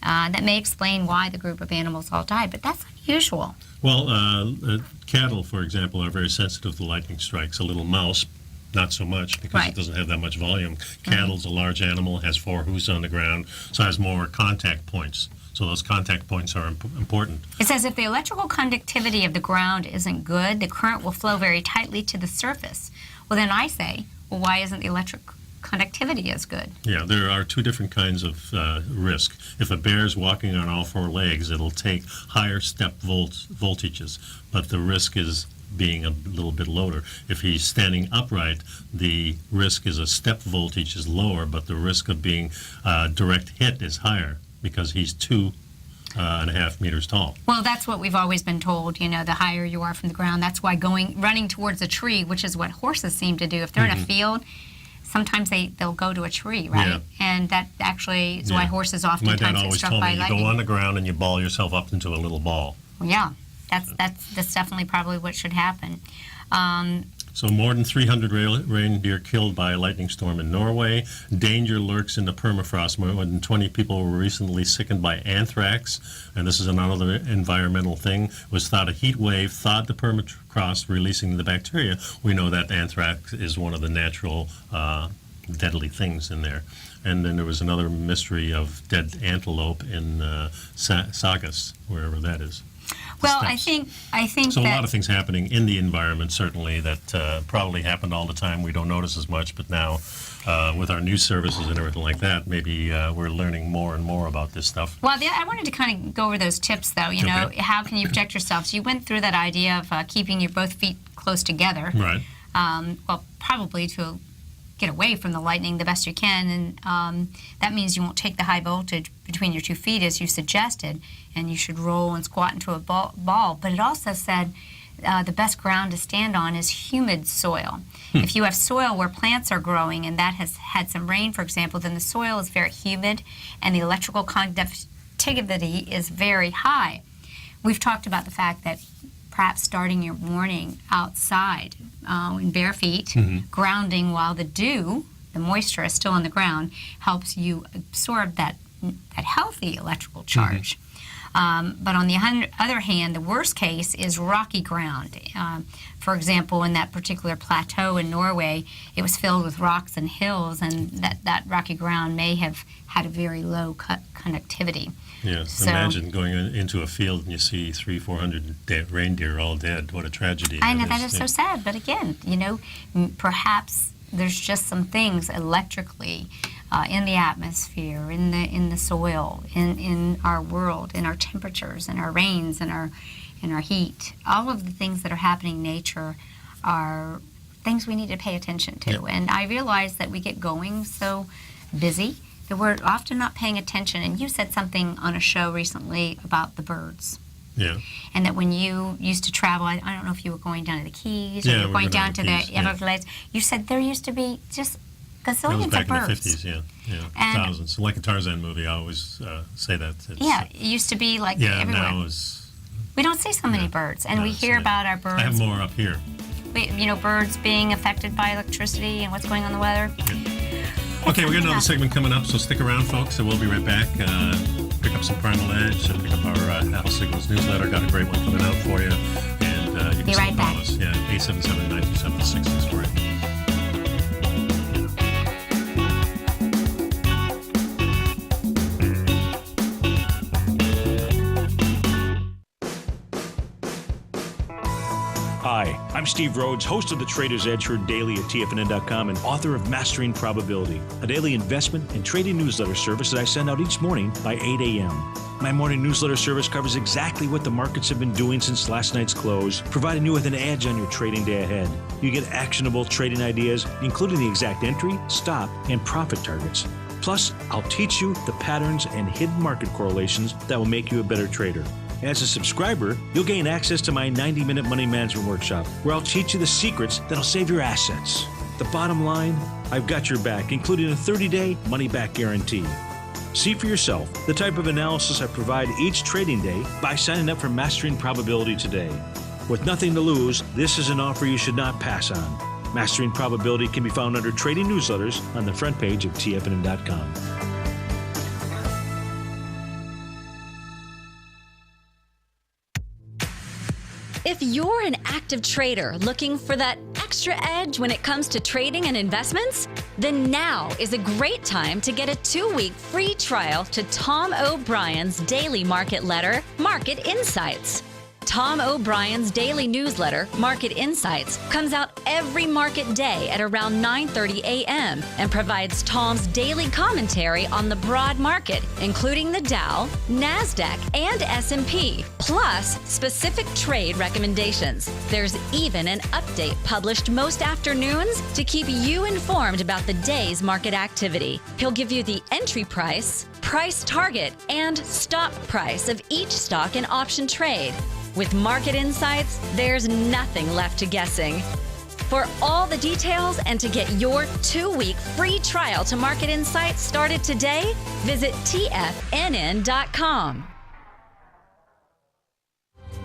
B: That may explain why the group of animals all died, but that's unusual.
D: Well, cattle, for example, are very sensitive to lightning strikes. A little mouse, not so much, because it doesn't have that much volume. Cattle's a large animal, has 4 hooves on the ground, so has more contact points. So those contact points are important.
B: It says if the electrical conductivity of the ground isn't good, the current will flow very tightly to the surface. Well, then I say, well, why isn't the electric conductivity as good?
D: Yeah, there are 2 different kinds of risk. If a bear's walking on all 4 legs, it'll take higher step voltages, but the risk is being a little bit lower. If he's standing upright, the risk is a step voltage is lower, but the risk of being direct hit is higher, because he's 2.5 meters tall.
B: Well, that's what we've always been told, you know, the higher you are from the ground. That's why running towards a tree, which is what horses seem to do. If they're in a field, sometimes they'll go to a tree, right?
D: Yeah.
B: And that actually is why horses oftentimes
D: My dad always
B: get struck
D: told
B: by
D: me,
B: lightning.
D: you go on the ground and you ball yourself up into a little ball.
B: Well, yeah, that's definitely probably what should happen.
D: So more than 300 reindeer killed by a lightning storm in Norway. Danger lurks in the permafrost. More than 20 people were recently sickened by anthrax. And this is another environmental thing. It was thought a heat wave thawed the permafrost, releasing the bacteria. We know that anthrax is one of the natural deadly things in there. And then there was another mystery of dead antelope in Saugus, wherever that is.
B: Well, I think
D: so.
B: that
D: A lot of things happening in the environment, certainly, that probably happened all the time. We don't notice as much, but now with our news services and everything like that, maybe we're learning more and more about this stuff.
B: Well, I wanted to kind of go over those tips, though. You know, how can you protect yourself? So you went through that idea of keeping your both feet close together.
D: Right.
B: Well, probably to get away from the lightning the best you can, and that means you won't take the high voltage between your 2 feet as you suggested, and you should roll and squat into a ball. But it also said the best ground to stand on is humid soil. If you have soil where plants are growing and that has had some rain, for example, then the soil is very humid and the electrical conductivity is very high. We've talked about the fact that perhaps starting your morning outside in bare feet, grounding while the moisture is still on the ground, helps you absorb that healthy electrical charge. But on the other hand, the worst case is rocky ground. For example, in that particular plateau in Norway, it was filled with rocks and hills, and that rocky ground may have had a very low conductivity.
D: Yeah,
B: So,
D: imagine going into a field and you see 300-400 reindeer all dead. What a tragedy.
B: I know, that is so sad. But again, you know, perhaps there's just some things electrically in the atmosphere, in the soil, in our world, in our temperatures, in our rains, in our heat. All of the things that are happening in nature are things we need to pay attention to.
D: Yep.
B: And I realize that we get going so busy that we're often not paying attention. And you said something on a show recently about the birds.
D: Yeah.
B: And that when you used to travel, I don't know if you were going down to the Keys or
D: Yeah,
B: you were going down to the
D: Keys, yeah.
B: Everglades, you said there used to be just
D: That was
B: gazillions
D: back
B: of birds.
D: in the 50s, yeah.
B: And-
D: Thousands. Like a Tarzan movie, I always say that. It's,
B: Yeah, it used to be like
D: Yeah,
B: everywhere.
D: now it's...
B: We don't see so many birds, and
D: no,
B: we
D: it's
B: hear
D: not.
B: about our
D: I have
B: birds.
D: more up here.
B: Birds being affected by electricity and what's going on in the weather.
D: Okay, we got another segment coming up, so stick around, folks, and we'll be right back. Pick up some Primal Edge, pick up our Health Signals newsletter. Got a great one coming out for you. And you can
B: Be
D: still
B: right
D: call
B: back.
D: us. Yeah, 877-927-6648.
I: Hi, I'm Steve Rhodes, host of the Trader's Edge, heard daily at TFNN.com and author of Mastering Probability, a daily investment and trading newsletter service that I send out each morning by 8 a.m. My morning newsletter service covers exactly what the markets have been doing since last night's close, providing you with an edge on your trading day ahead. You get actionable trading ideas, including the exact entry, stop, and profit targets. Plus, I'll teach you the patterns and hidden market correlations that will make you a better trader. As a subscriber, you'll gain access to my 90-minute money management workshop, where I'll teach you the secrets that'll save your assets. The bottom line, I've got your back, including a 30-day money-back guarantee. See for yourself the type of analysis I provide each trading day by signing up for Mastering Probability today. With nothing to lose, this is an offer you should not pass on. Mastering Probability can be found under Trading Newsletters on the front page of TFNN.com.
H: If you're an active trader looking for that extra edge when it comes to trading and investments, then now is a great time to get a 2-week free trial to Tom O'Brien's daily market letter, Market Insights. Tom O'Brien's daily newsletter, Market Insights, comes out every market day at around 9:30 a.m. and provides Tom's daily commentary on the broad market, including the Dow, NASDAQ, and S&P, plus specific trade recommendations. There's even an update published most afternoons to keep you informed about the day's market activity. He'll give you the entry price, price target, and stop price of each stock and option trade. With Market Insights, there's nothing left to guessing. For all the details and to get your 2-week free trial to Market Insights started today, visit TFNN.com.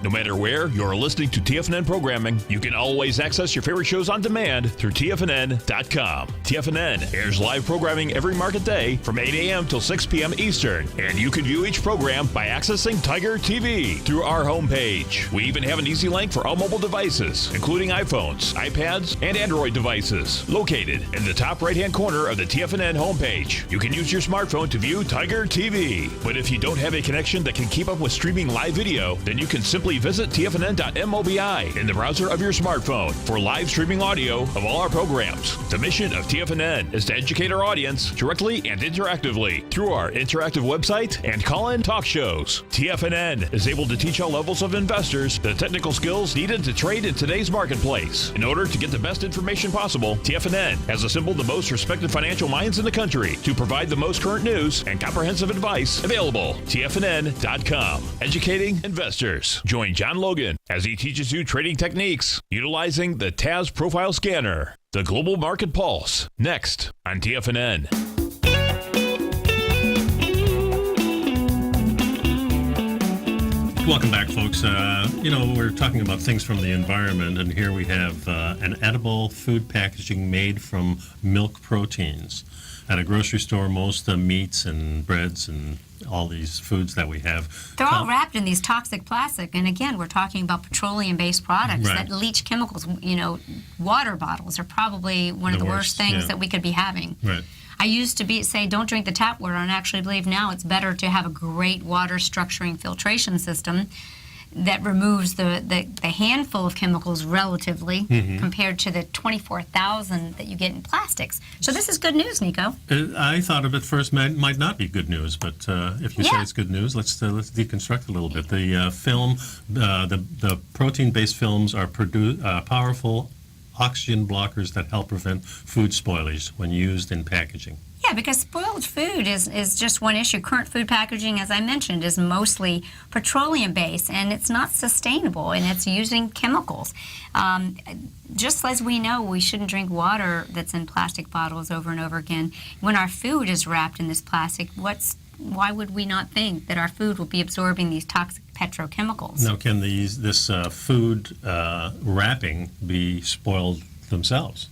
A: No matter where you're listening to TFNN programming, you can always access your favorite shows on demand through TFNN.com. TFNN airs live programming every market day from 8 a.m. till 6 p.m. Eastern, and you can view each program by accessing Tiger TV through our homepage. We even have an easy link for all mobile devices, including iPhones, iPads, and Android devices, located in the top right-hand corner of the TFNN homepage. You can use your smartphone to view Tiger TV. But if you don't have a connection that can keep up with streaming live video, then you can simply visit tfnn.mobi in the browser of your smartphone for live streaming audio of all our programs. The mission of TFNN is to educate our audience directly and interactively through our interactive website and call-in talk shows. TFNN is able to teach all levels of investors the technical skills needed to trade in today's marketplace. In order to get the best information possible, TFNN has assembled the most respected financial minds in the country to provide the most current news and comprehensive advice available. TFNN.com, educating investors. Join John Logan as he teaches you trading techniques utilizing the TAS Profile Scanner. The Global Market Pulse, next on TFNN.
D: Welcome back, folks. We're talking about things from the environment, and here we have an edible food packaging made from milk proteins. At a grocery store, most meats and breads and all these foods that we have.
B: They're all wrapped in these toxic plastic. And again, we're talking about petroleum-based products
D: Right.
B: that leach chemicals. Water bottles are probably one of the worst things that we could be having.
D: Right.
B: I used to say don't drink the tap water, and actually believe now it's better to have a great water structuring filtration system that removes the handful of chemicals relatively compared to the 24,000 that you get in plastics. So this is good news, Nico.
D: I thought of it first might not be good news, but if you say it's good news, let's deconstruct a little bit. The film, the protein-based films are powerful oxygen blockers that help prevent food spoilage when used in packaging.
B: Yeah, because spoiled food is just one issue. Current food packaging, as I mentioned, is mostly petroleum-based, and it's not sustainable, and it's using chemicals. Just as we know we shouldn't drink water that's in plastic bottles over and over again, when our food is wrapped in this plastic, why would we not think that our food will be absorbing these toxic petrochemicals?
D: Now, can this food wrapping be spoiled themselves?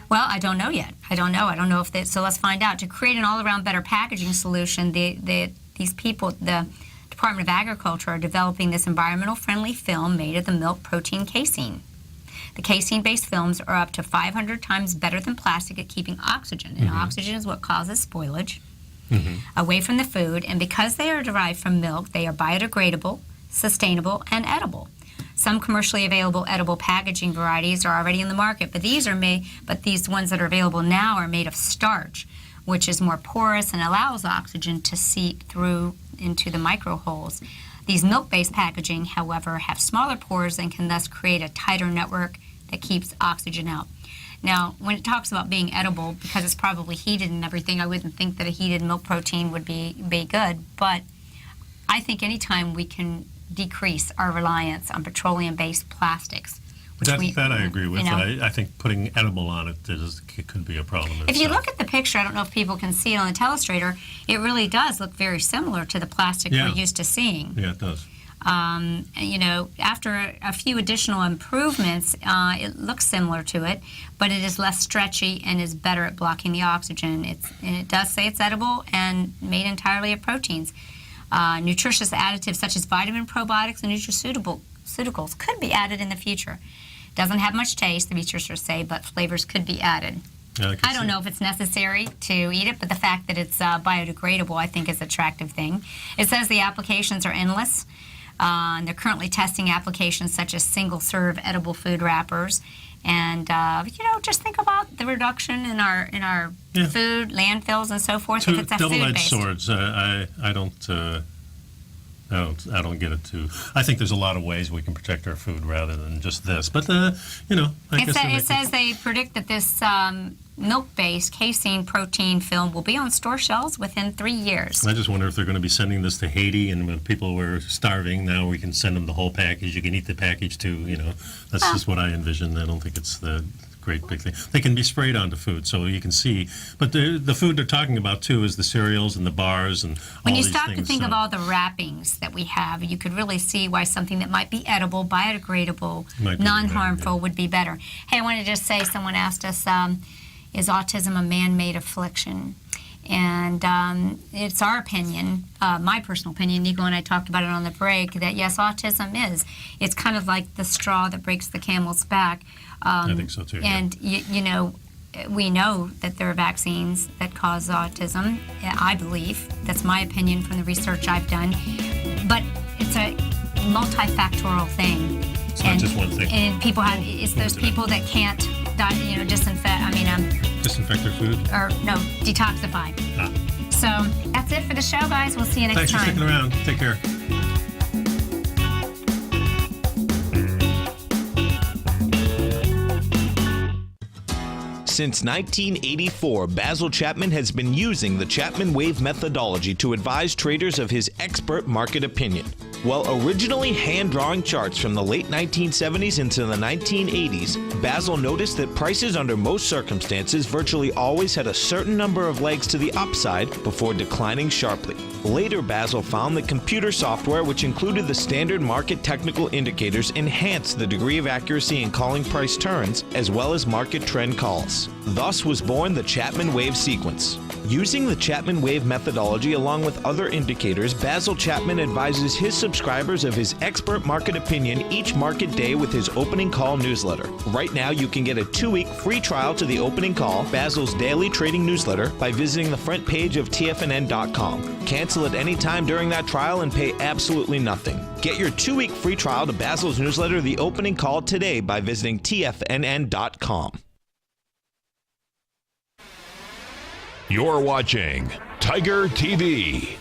B: Well, I don't know yet. I don't know if so let's find out. To create an all-around better packaging solution, these people, the Department of Agriculture, are developing this environmental-friendly film made of the milk protein casein. The casein-based films are up to 500 times better than plastic at keeping oxygen, and oxygen is what causes spoilage, away from the food, and because they are derived from milk, they are biodegradable, sustainable, and edible. Some commercially available edible packaging varieties are already in the market, but these ones that are available now are made of starch, which is more porous and allows oxygen to seep through into the micro holes. These milk-based packaging, however, have smaller pores and can thus create a tighter network that keeps oxygen out. Now, when it talks about being edible, because it's probably heated and everything, I wouldn't think that a heated milk protein would be good, but I think anytime we can decrease our reliance on petroleum-based plastics.
D: That I agree with. I think putting edible on it could be a problem.
B: If you look at the picture, I don't know if people can see it on the telestrator, it really does look very similar to the plastic we're used to seeing.
D: Yeah, it does.
B: After a few additional improvements, it looks similar to it, but it is less stretchy and is better at blocking the oxygen. And it does say it's edible and made entirely of proteins. Nutritious additives such as vitamin probiotics and nutraceuticals could be added in the future. Doesn't have much taste, the researchers say, but flavors could be added. I don't know if it's necessary to eat it, but the fact that it's biodegradable, I think, is an attractive thing. It says the applications are endless. And they're currently testing applications such as single-serve edible food wrappers. And, just think about the reduction in our food, landfills, and so forth. If it's a
D: double-edged
B: food-based.
D: swords. I don't get it too. I think there's a lot of ways we can protect our food rather than just this. But
B: It says they predict that this milk-based casein protein film will be on store shelves within 3 years.
D: I just wonder if they're going to be sending this to Haiti, and when people were starving, now we can send them the whole package. You can eat the package too. That's just what I envision. I don't think it's the great big thing. They can be sprayed onto food, so you can see. But the food they're talking about too is the cereals and the bars and
B: when
D: all
B: you
D: these
B: stop
D: things,
B: to think of all the wrappings that we have, you could really see why something that might be edible, biodegradable, non-harmful would be better. Hey, I want to just say, someone asked us, is autism a man-made affliction? And it's our opinion, my personal opinion, Nico and I talked about it on the break, that yes, autism is. It's kind of like the straw that breaks the camel's back.
D: I think so too.
B: And, we know that there are vaccines that cause autism, I believe. That's my opinion from the research I've done. But it's a multifactorial thing.
D: It's not just one thing.
B: And it's those people that can't,
D: disinfect their food?
B: Or, no, detoxify. So that's it for the show, guys. We'll see you next time.
D: Thanks for sticking around. Take care.
F: Since 1984, Basil Chapman has been using the Chapman Wave methodology to advise traders of his expert market opinion. While originally hand-drawing charts from the late 1970s into the 1980s, Basil noticed that prices under most circumstances virtually always had a certain number of legs to the upside before declining sharply. Later, Basil found that computer software, which included the standard market technical indicators, enhanced the degree of accuracy in calling price turns, as well as market trend calls. Thus was born the Chapman Wave sequence. Using the Chapman Wave methodology along with other indicators, Basil Chapman advises his subscribers of his expert market opinion each market day with his opening call newsletter. Right now, you can get a 2-week free trial to the opening call, Basil's daily trading newsletter, by visiting the front page of TFNN.com. Cancel at any time during that trial and pay absolutely nothing. Get your 2-week free trial to Basil's newsletter, The Opening Call, today by visiting TFNN.com.
A: You're watching Tiger TV.